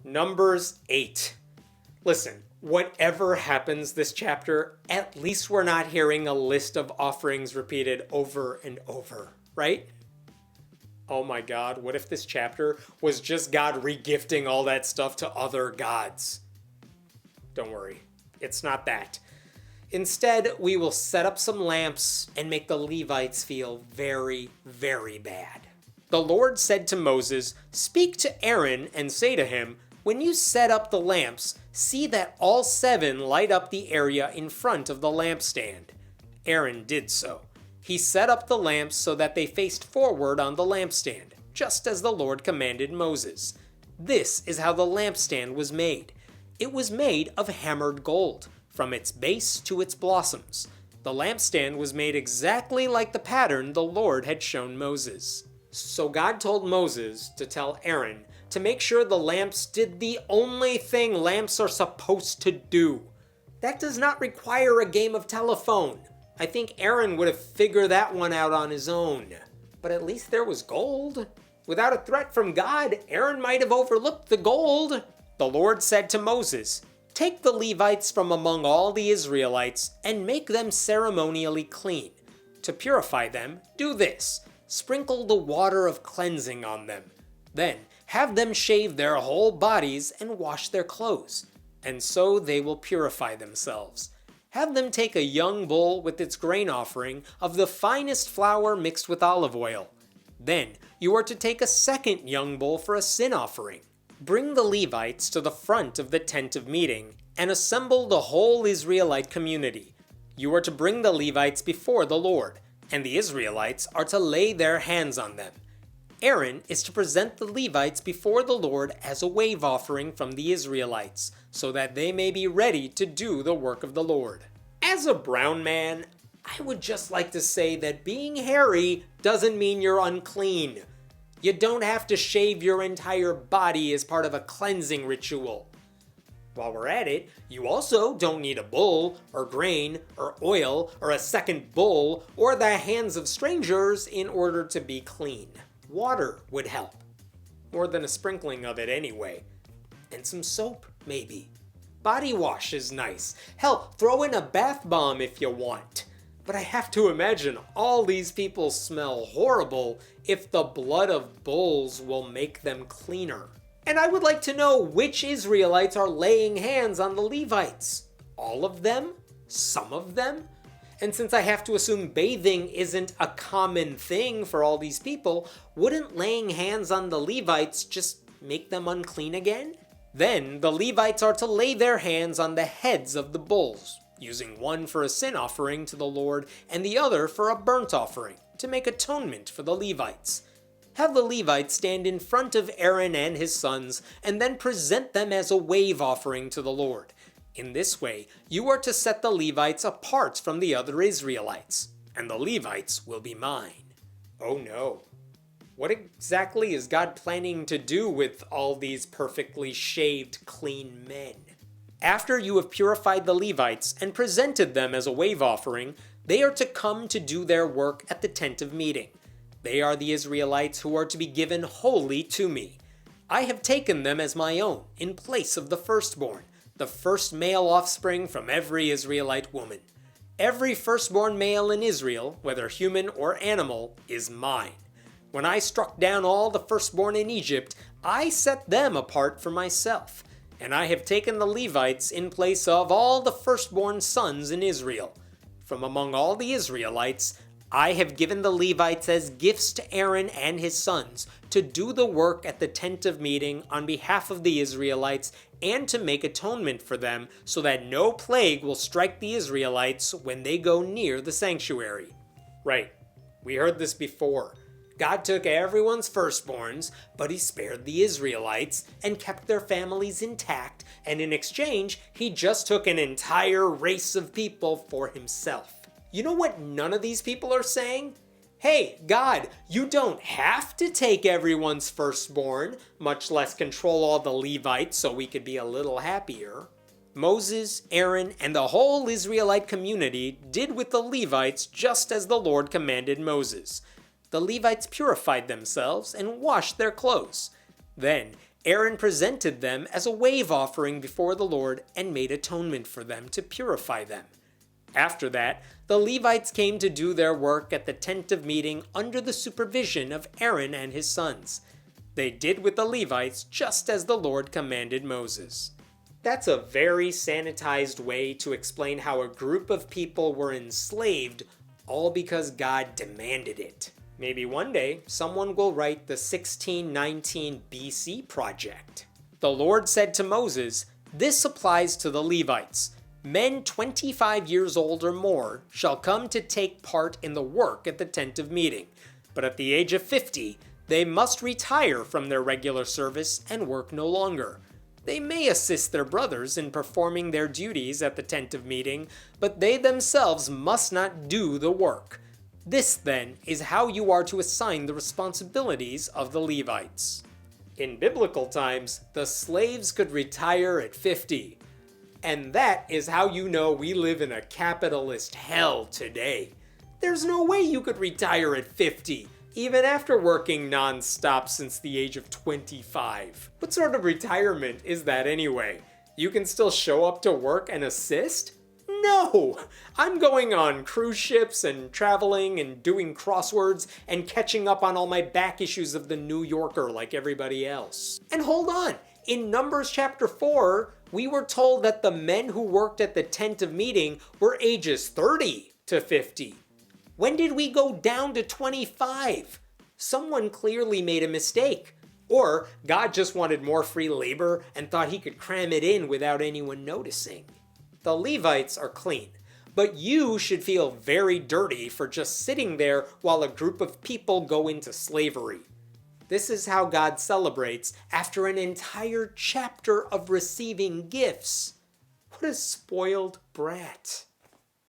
Numbers 8. Listen, whatever happens this chapter, at least we're not hearing a list of offerings repeated over and over, right? Oh my god, what if this chapter was just God regifting all that stuff to other gods? Don't worry, it's not that. Instead, we will set up some lamps and make the Levites feel very, very bad. The Lord said to Moses, "Speak to Aaron and say to him, when you set up the lamps, see that all 7 light up the area in front of the lampstand." Aaron did so. He set up the lamps so that they faced forward on the lampstand, just as the Lord commanded Moses. This is how the lampstand was made. It was made of hammered gold, from its base to its blossoms. The lampstand was made exactly like the pattern the Lord had shown Moses. So God told Moses to tell Aaron to make sure the lamps did the only thing lamps are supposed to do. That does not require a game of telephone. I think Aaron would have figured that one out on his own. But at least there was gold. Without a threat from God, Aaron might have overlooked the gold. The Lord said to Moses, "Take the Levites from among all the Israelites and make them ceremonially clean. To purify them, do this. Sprinkle the water of cleansing on them. Then have them shave their whole bodies and wash their clothes, and so they will purify themselves. Have them take a young bull with its grain offering of the finest flour mixed with olive oil. Then you are to take a second young bull for a sin offering. Bring the Levites to the front of the tent of meeting and assemble the whole Israelite community. You are to bring the Levites before the Lord, and the Israelites are to lay their hands on them. Aaron is to present the Levites before the Lord as a wave offering from the Israelites, so that they may be ready to do the work of the Lord. As a brown man, I would just like to say that being hairy doesn't mean you're unclean. You don't have to shave your entire body as part of a cleansing ritual. While we're at it, you also don't need a bull, or grain, or oil, or a second bull, or the hands of strangers in order to be clean. Water would help. More than a sprinkling of it anyway. And some soap, maybe. Body wash is nice. Hell, throw in a bath bomb if you want. But I have to imagine all these people smell horrible if the blood of bulls will make them cleaner. And I would like to know which Israelites are laying hands on the Levites. All of them? Some of them? And since I have to assume bathing isn't a common thing for all these people, wouldn't laying hands on the Levites just make them unclean again? Then the Levites are to lay their hands on the heads of the bulls, using one for a sin offering to the Lord and the other for a burnt offering, to make atonement for the Levites. Have the Levites stand in front of Aaron and his sons, and then present them as a wave offering to the Lord. In this way, you are to set the Levites apart from the other Israelites, and the Levites will be mine. Oh no. What exactly is God planning to do with all these perfectly shaved, clean men? After you have purified the Levites and presented them as a wave offering, they are to come to do their work at the tent of meeting. They are the Israelites who are to be given wholly to me. I have taken them as my own, in place of the firstborn, the first male offspring from every Israelite woman. Every firstborn male in Israel, whether human or animal, is mine. When I struck down all the firstborn in Egypt, I set them apart for myself, and I have taken the Levites in place of all the firstborn sons in Israel. From among all the Israelites, I have given the Levites as gifts to Aaron and his sons to do the work at the tent of meeting on behalf of the Israelites and to make atonement for them so that no plague will strike the Israelites when they go near the sanctuary. Right, we heard this before. God took everyone's firstborns, but he spared the Israelites and kept their families intact, and in exchange, he just took an entire race of people for himself. You know what none of these people are saying? Hey, God, you don't have to take everyone's firstborn, much less control all the Levites so we could be a little happier. Moses, Aaron, and the whole Israelite community did with the Levites just as the Lord commanded Moses. The Levites purified themselves and washed their clothes. Then Aaron presented them as a wave offering before the Lord and made atonement for them to purify them. After that, the Levites came to do their work at the tent of meeting under the supervision of Aaron and his sons. They did with the Levites just as the Lord commanded Moses. That's a very sanitized way to explain how a group of people were enslaved all because God demanded it. Maybe one day someone will write the 1619 BC project. The Lord said to Moses, "This applies to the Levites. Men 25 years old or more shall come to take part in the work at the tent of meeting, but at the age of 50, they must retire from their regular service and work no longer. They may assist their brothers in performing their duties at the tent of meeting, but they themselves must not do the work. This, then, is how you are to assign the responsibilities of the Levites." In biblical times, the slaves could retire at 50. And that is how you know we live in a capitalist hell today. There's no way you could retire at 50, even after working non-stop since the age of 25. What sort of retirement is that anyway? You can still show up to work and assist? No! I'm going on cruise ships and traveling and doing crosswords and catching up on all my back issues of the New Yorker like everybody else. And hold on! In Numbers chapter 4, we were told that the men who worked at the tent of meeting were ages 30 to 50. When did we go down to 25? Someone clearly made a mistake. Or God just wanted more free labor and thought he could cram it in without anyone noticing. The Levites are clean, but you should feel very dirty for just sitting there while a group of people go into slavery. This is how God celebrates after an entire chapter of receiving gifts. What a spoiled brat.